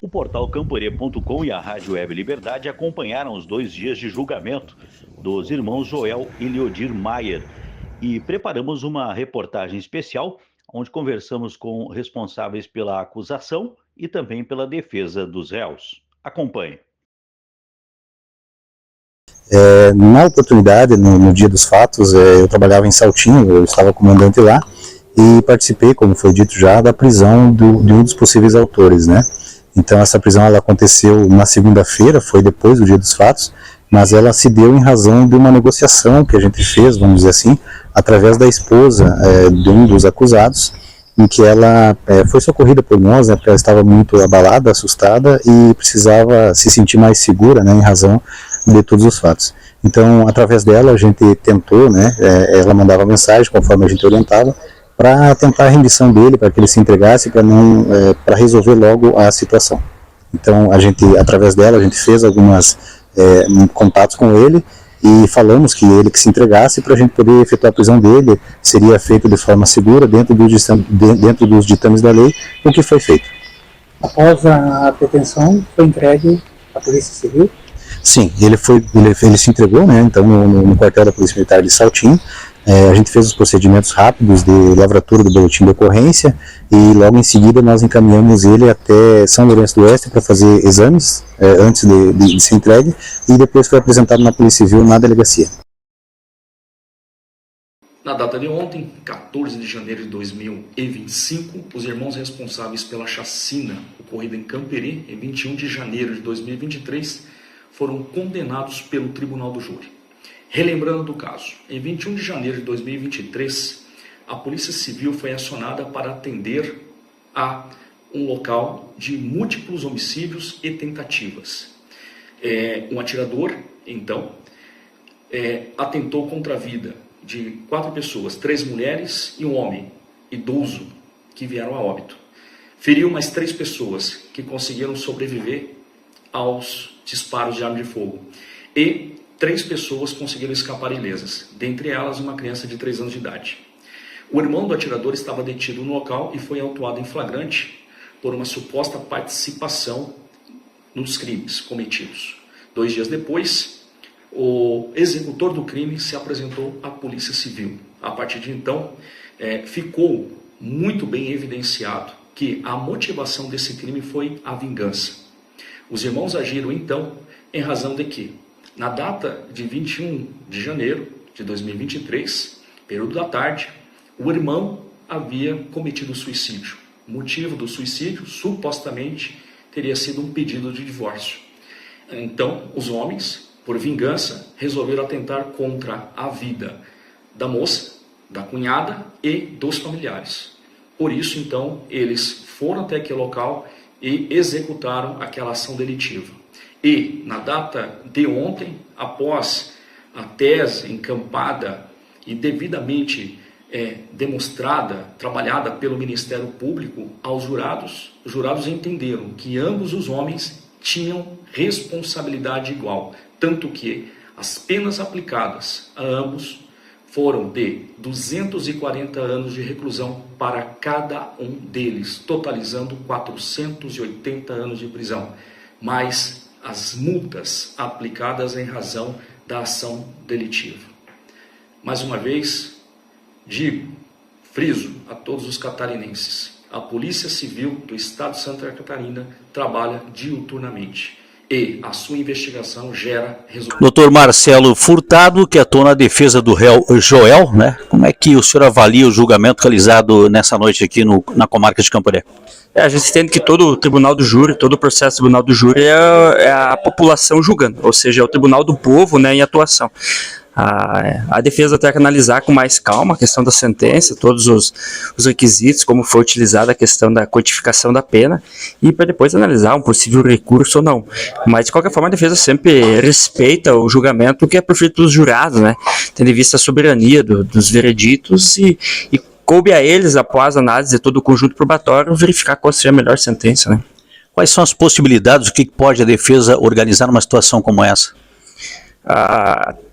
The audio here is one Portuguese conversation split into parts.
O portal Camporê.com e a Rádio Web Liberdade acompanharam os 2 dias de julgamento dos irmãos Joel e Leodir Maier e preparamos uma reportagem especial onde conversamos com responsáveis pela acusação e também pela defesa dos réus. Acompanhe. Na oportunidade, no dia dos fatos, eu trabalhava em Saltinho, eu estava comandante lá e participei, como foi dito já, da prisão de um dos possíveis autores, né? Então essa prisão ela aconteceu na segunda-feira, foi depois do dia dos fatos, mas ela se deu em razão de uma negociação que a gente fez, vamos dizer assim, através da esposa de um dos acusados, em que ela foi socorrida por nós, né, porque ela estava muito abalada, assustada e precisava se sentir mais segura, né, em razão de todos os fatos. Então, através dela, a gente tentou, né, ela mandava mensagem, conforme a gente orientava, para tentar a rendição dele, para que ele se entregasse, para resolver logo a situação. Então, através dela, a gente fez algumas contatos com ele e falamos que ele que se entregasse para a gente poder efetuar a prisão dele, seria feito de forma segura, dentro dos ditames da lei, o que foi feito. Após a detenção, foi entregue à Polícia Civil? Sim, ele se entregou, né, então no quartel da Polícia Militar de Saltinho. A gente fez os procedimentos rápidos de lavratura do boletim de ocorrência e logo em seguida nós encaminhamos ele até São Lourenço do Oeste para fazer exames antes de ser entregue e depois foi apresentado na Polícia Civil na delegacia. Na data de ontem, 14 de janeiro de 2025, os irmãos responsáveis pela chacina ocorrida em Camperê em 21 de janeiro de 2023 foram condenados pelo Tribunal do Júri. Relembrando do caso, em 21 de janeiro de 2023, a Polícia Civil foi acionada para atender a um local de múltiplos homicídios e tentativas. Um atirador, então, atentou contra a vida de 4 pessoas, 3 mulheres e um homem idoso que vieram a óbito. Feriu mais 3 pessoas que conseguiram sobreviver aos disparos de arma de fogo. E 3 pessoas conseguiram escapar ilesas, dentre elas uma criança de 3 anos de idade. O irmão do atirador estava detido no local e foi autuado em flagrante por uma suposta participação nos crimes cometidos. 2 dias depois, o executor do crime se apresentou à Polícia Civil. A partir de então, ficou muito bem evidenciado que a motivação desse crime foi a vingança. Os irmãos agiram então em razão de que, na data de 21 de janeiro de 2023, período da tarde, o irmão havia cometido suicídio. O motivo do suicídio, supostamente, teria sido um pedido de divórcio. Então, os homens, por vingança, resolveram atentar contra a vida da moça, da cunhada e dos familiares. Por isso, então, eles foram até aquele local e executaram aquela ação delitiva. E, na data de ontem, após a tese encampada e devidamente demonstrada, trabalhada pelo Ministério Público aos jurados, os jurados entenderam que ambos os homens tinham responsabilidade igual, tanto que as penas aplicadas a ambos foram de 240 anos de reclusão para cada um deles, totalizando 480 anos de prisão, mais as multas aplicadas em razão da ação delitiva. Mais uma vez, friso a todos os catarinenses, a Polícia Civil do Estado de Santa Catarina trabalha diuturnamente e a sua investigação gera resultados. Doutor Marcelo Furtado, que atua na defesa do réu Joel, né? Como é que o senhor avalia o julgamento realizado nessa noite aqui na comarca de Camporê? A gente entende que todo o tribunal do júri, todo o processo do tribunal do júri é a população julgando, ou seja, é o tribunal do povo, né, em atuação. A defesa tem que analisar com mais calma a questão da sentença, todos os requisitos, como foi utilizada a questão da codificação da pena, e para depois analisar um possível recurso ou não. Mas, de qualquer forma, a defesa sempre respeita o julgamento que é proferido pelos jurados, né, tendo em vista a soberania dos vereditos e coube a eles, após a análise de todo o conjunto probatório, verificar qual seria a melhor sentença, né. Quais são as possibilidades, o que pode a defesa organizar numa situação como essa?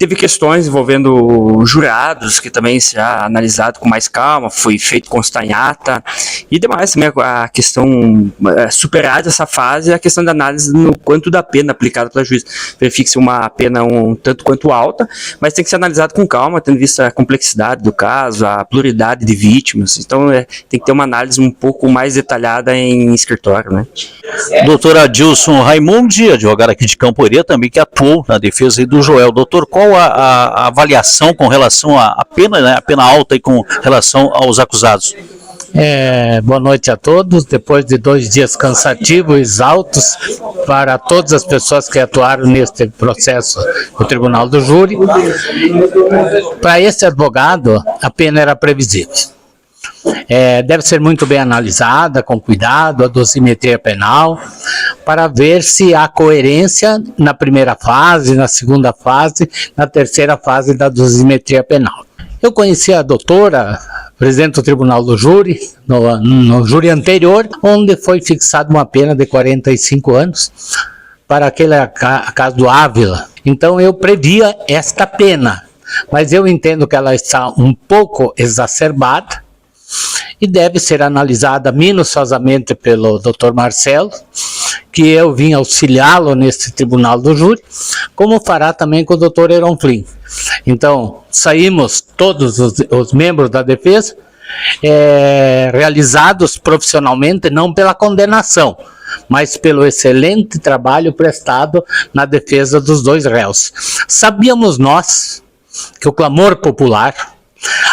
Teve questões envolvendo jurados, que também será analisado com mais calma, foi feito constar em ata, e demais também a questão, superada essa fase, a questão da análise no quanto da pena aplicada pela juíza. Verifica-se uma pena um tanto quanto alta, mas tem que ser analisado com calma, tendo visto a complexidade do caso, a pluralidade de vítimas, então tem que ter uma análise um pouco mais detalhada em escritório, né? Doutora Adilson Raimundi, advogado aqui de Campoerê, também que atuou na defesa aí do Joel. Doutor, qual a avaliação com relação à pena, né, a pena alta e com relação aos acusados? Boa noite a todos. Depois de 2 dias cansativos e exaustos para todas as pessoas que atuaram neste processo no Tribunal do Júri, para esse advogado a pena era previsível. Deve ser muito bem analisada, com cuidado, a dosimetria penal, para ver se há coerência na primeira fase, na segunda fase, na terceira fase da dosimetria penal. Eu conheci a doutora, presidente do Tribunal do Júri, no júri anterior, onde foi fixada uma pena de 45 anos para aquele caso do Ávila. Então eu previa esta pena, mas eu entendo que ela está um pouco exacerbada, e deve ser analisada minuciosamente pelo Dr. Marcelo, que eu vim auxiliá-lo nesse Tribunal do Júri, como fará também com o Dr. Heron Flynn. Então, saímos todos os membros da defesa, realizados profissionalmente, não pela condenação, mas pelo excelente trabalho prestado na defesa dos 2 réus. Sabíamos nós que o clamor popular,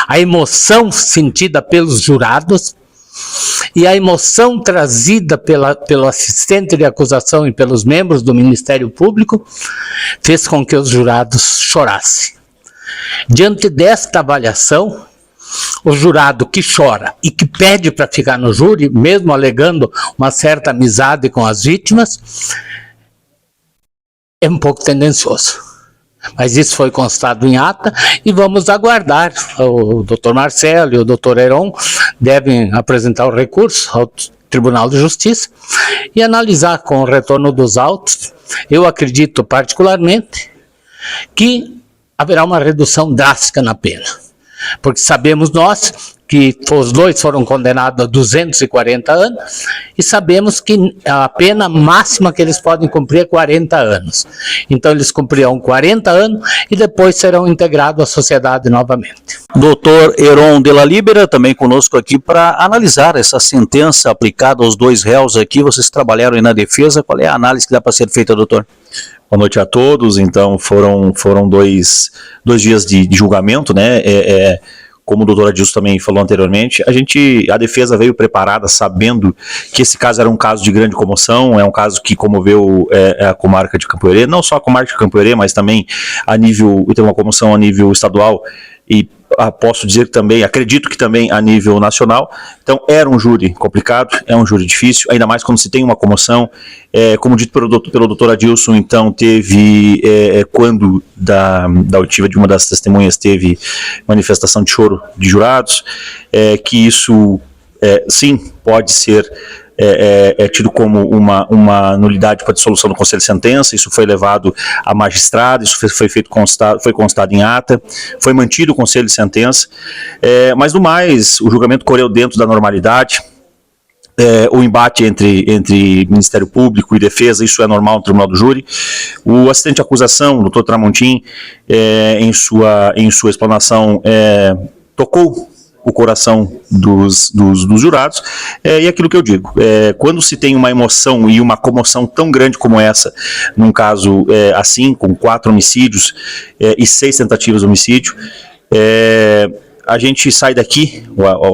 a emoção sentida pelos jurados e a emoção trazida pelo assistente de acusação e pelos membros do Ministério Público fez com que os jurados chorassem. Diante desta avaliação, o jurado que chora e que pede para ficar no júri, mesmo alegando uma certa amizade com as vítimas, é um pouco tendencioso. Mas isso foi constado em ata e vamos aguardar. O Dr. Marcelo e o Dr. Heron devem apresentar o recurso ao Tribunal de Justiça e analisar com o retorno dos autos. Eu acredito particularmente que haverá uma redução drástica na pena, porque sabemos nós que os 2 foram condenados a 240 anos e sabemos que a pena máxima que eles podem cumprir é 40 anos. Então eles cumprirão 40 anos e depois serão integrados à sociedade novamente. Doutor Heron de la Libera, também conosco aqui para analisar essa sentença aplicada aos 2 réus aqui. Vocês trabalharam aí na defesa, qual é a análise que dá para ser feita, doutor? Boa noite a todos. Então foram 2 dias de julgamento, né? Como o doutor Adilson também falou anteriormente, a defesa veio preparada sabendo que esse caso era um caso de grande comoção, é um caso que comoveu a comarca de Campoerê, não só a comarca de Campoerê, mas também tem uma comoção a nível estadual e posso dizer que também, acredito que também a nível nacional. Então era um júri complicado, é um júri difícil, ainda mais quando se tem uma comoção, como dito pelo doutor Adilson, então teve, quando da oitiva de uma das testemunhas teve manifestação de choro de jurados, que isso sim pode ser tido como uma nulidade para dissolução do Conselho de Sentença. Isso foi levado à magistrada, isso foi constado em ata, foi mantido o Conselho de Sentença, mas no mais, o julgamento correu dentro da normalidade. O embate entre Ministério Público e defesa, isso é normal no Tribunal do Júri. O assistente de acusação, o doutor Tramontim, em sua explanação, tocou o coração dos jurados, e aquilo que eu digo, quando se tem uma emoção e uma comoção tão grande como essa, num caso assim, com 4 homicídios e 6 tentativas de homicídio, a gente sai daqui,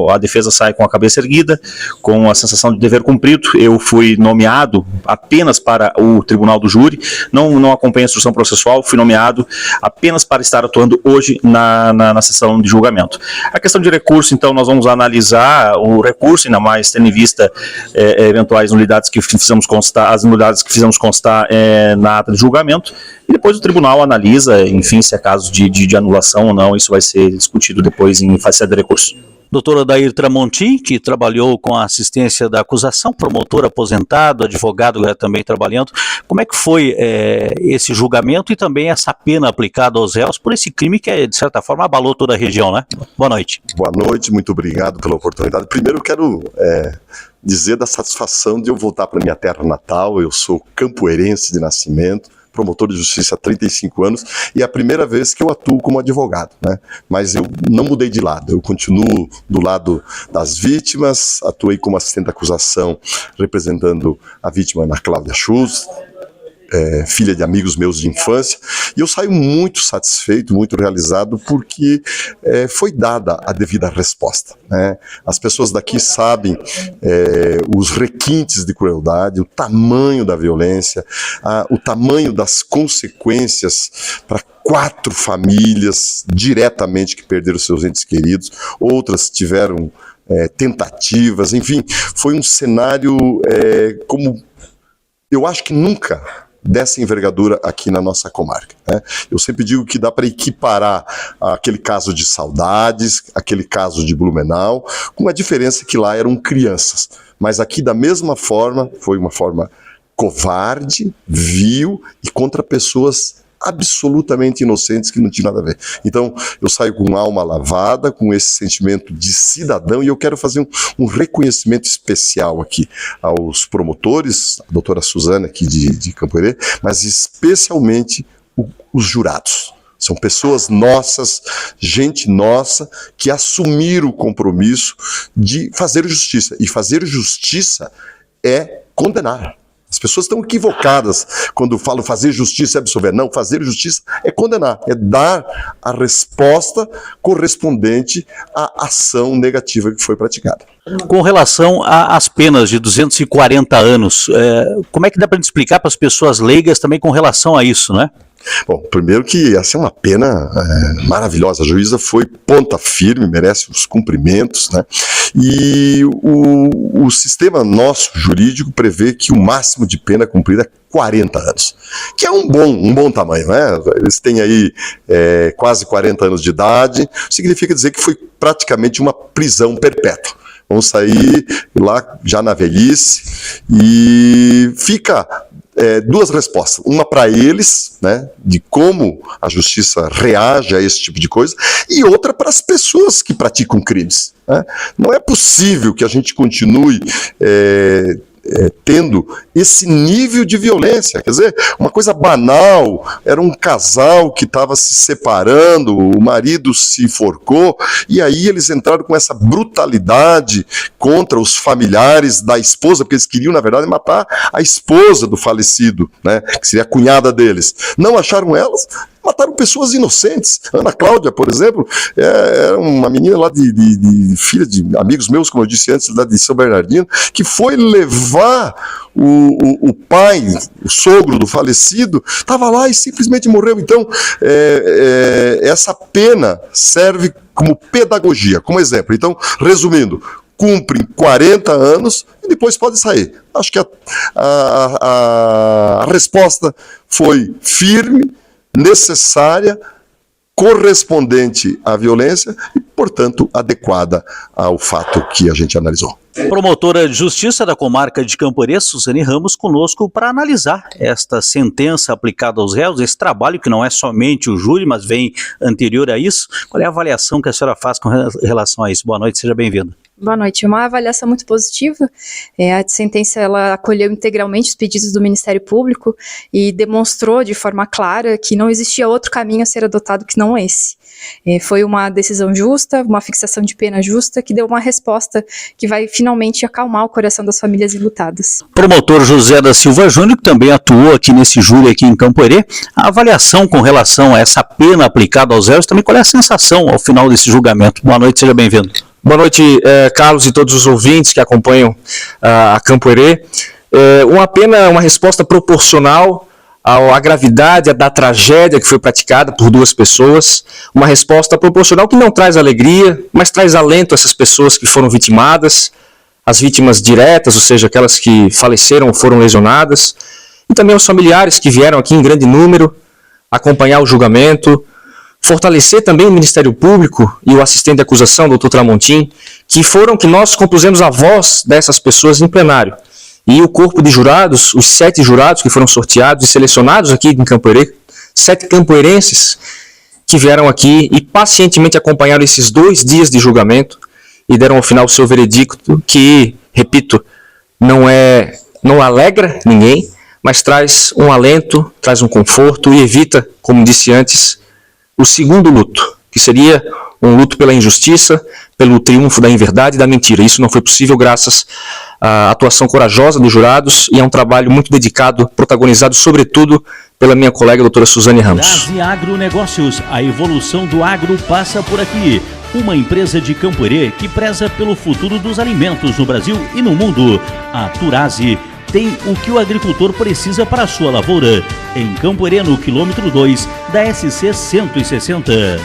a defesa sai com a cabeça erguida, com a sensação de dever cumprido. Eu fui nomeado apenas para o Tribunal do Júri, não acompanho a instrução processual, fui nomeado apenas para estar atuando hoje na sessão de julgamento. A questão de recurso, então, nós vamos analisar o recurso, ainda mais tendo em vista eventuais nulidades que fizemos constar, as nulidades que fizemos constar na ata de julgamento, e depois o tribunal analisa, enfim, se é caso de anulação ou não. Isso vai ser discutido depois em fase de recurso. Doutor Odair Tramontim, que trabalhou com a assistência da acusação, promotor aposentado, advogado também trabalhando. Como é que foi esse julgamento e também essa pena aplicada aos réus por esse crime que, de certa forma, abalou toda a região, né? Boa noite. Boa noite, muito obrigado pela oportunidade. Primeiro eu quero dizer da satisfação de eu voltar para minha terra natal. Eu sou campoerense de nascimento, promotor de justiça há 35 anos, e é a primeira vez que eu atuo como advogado, né? Mas eu não mudei de lado, eu continuo do lado das vítimas, atuei como assistente da acusação, representando a vítima Ana Cláudia Schultz, filha de amigos meus de infância, e eu saio muito satisfeito, muito realizado, porque foi dada a devida resposta, né? As pessoas daqui sabem os requintes de crueldade, o tamanho da violência, o tamanho das consequências para 4 famílias diretamente que perderam seus entes queridos, outras tiveram tentativas, enfim, foi um cenário como eu acho que nunca dessa envergadura aqui na nossa comarca, né? Eu sempre digo que dá para equiparar aquele caso de Saudades, aquele caso de Blumenau, com a diferença que lá eram crianças, mas aqui da mesma forma, foi uma forma covarde, vil e contra pessoas absolutamente inocentes que não tinham nada a ver. Então, eu saio com alma lavada, com esse sentimento de cidadão, e eu quero fazer um reconhecimento especial aqui aos promotores, a doutora Suzana aqui de Campoerê, mas especialmente os jurados. São pessoas nossas, gente nossa, que assumiram o compromisso de fazer justiça. E fazer justiça é condenar. As pessoas estão equivocadas quando falam fazer justiça é absolver. Não, fazer justiça é condenar, é dar a resposta correspondente à ação negativa que foi praticada. Com relação às penas de 240 anos, como é que dá para explicar para as pessoas leigas também com relação a isso, né? Bom, primeiro que essa é uma pena maravilhosa, a juíza foi ponta firme, merece os cumprimentos, né? E o sistema nosso jurídico prevê que o máximo de pena cumprida é 40 anos, que é um bom tamanho, né? Eles têm aí quase 40 anos de idade, significa dizer que foi praticamente uma prisão perpétua. Vão sair lá já na velhice e fica duas respostas, uma para eles, né, de como a justiça reage a esse tipo de coisa, e outra para as pessoas que praticam crimes, né? Não é possível que a gente continue tendo esse nível de violência. Quer dizer, uma coisa banal, era um casal que estava se separando, o marido se enforcou, e aí eles entraram com essa brutalidade contra os familiares da esposa, porque eles queriam, na verdade, matar a esposa do falecido, né, que seria a cunhada deles. Não acharam elas, mataram pessoas inocentes. Ana Cláudia, por exemplo, era uma menina lá de filha de amigos meus, como eu disse antes, lá de São Bernardino, que foi levar o pai, o sogro do falecido, estava lá e simplesmente morreu. Então, essa pena serve como pedagogia, como exemplo. Então, resumindo, cumprem 40 anos e depois pode sair. Acho que a resposta foi firme, necessária, correspondente à violência e, portanto, adequada ao fato que a gente analisou. Promotora de Justiça da comarca de Campoerê, Suzane Ramos, conosco para analisar esta sentença aplicada aos réus, esse trabalho que não é somente o júri, mas vem anterior a isso. Qual é a avaliação que a senhora faz com relação a isso? Boa noite, seja bem-vinda. Boa noite. Uma avaliação muito positiva. A sentença ela acolheu integralmente os pedidos do Ministério Público e demonstrou de forma clara que não existia outro caminho a ser adotado que não esse. Foi uma decisão justa, uma fixação de pena justa, que deu uma resposta que vai finalmente acalmar o coração das famílias enlutadas. Promotor José da Silva Júnior, que também atuou aqui nesse júri aqui em Campoerê, a avaliação com relação a essa pena aplicada aos réus, também qual é a sensação ao final desse julgamento? Boa noite, seja bem-vindo. Boa noite, Carlos e todos os ouvintes que acompanham a Campoerê. Uma resposta proporcional à gravidade da tragédia que foi praticada por duas pessoas, uma resposta proporcional que não traz alegria, mas traz alento a essas pessoas que foram vitimadas, as vítimas diretas, ou seja, aquelas que faleceram ou foram lesionadas, e também aos familiares que vieram aqui em grande número acompanhar o julgamento, fortalecer também o Ministério Público e o assistente de acusação, doutor Tramontim, que nós compusemos a voz dessas pessoas em plenário. E o corpo de jurados, os 7 jurados que foram sorteados e selecionados aqui em Campoerê, 7 campoerenses que vieram aqui e pacientemente acompanharam esses 2 dias de julgamento e deram ao final o seu veredicto, que, repito, não alegra ninguém, mas traz um alento, traz um conforto e evita, como disse antes, o segundo luto, que seria um luto pela injustiça, pelo triunfo da inverdade e da mentira. Isso não foi possível graças à atuação corajosa dos jurados e a um trabalho muito dedicado, protagonizado sobretudo pela minha colega doutora Suzane Ramos. Turaze Agronegócios, a evolução do agro passa por aqui. Uma empresa de Campoerê que preza pelo futuro dos alimentos no Brasil e no mundo. A Turaze tem o que o agricultor precisa para a sua lavoura. Em Campoerê, no quilômetro 2 da SC 160.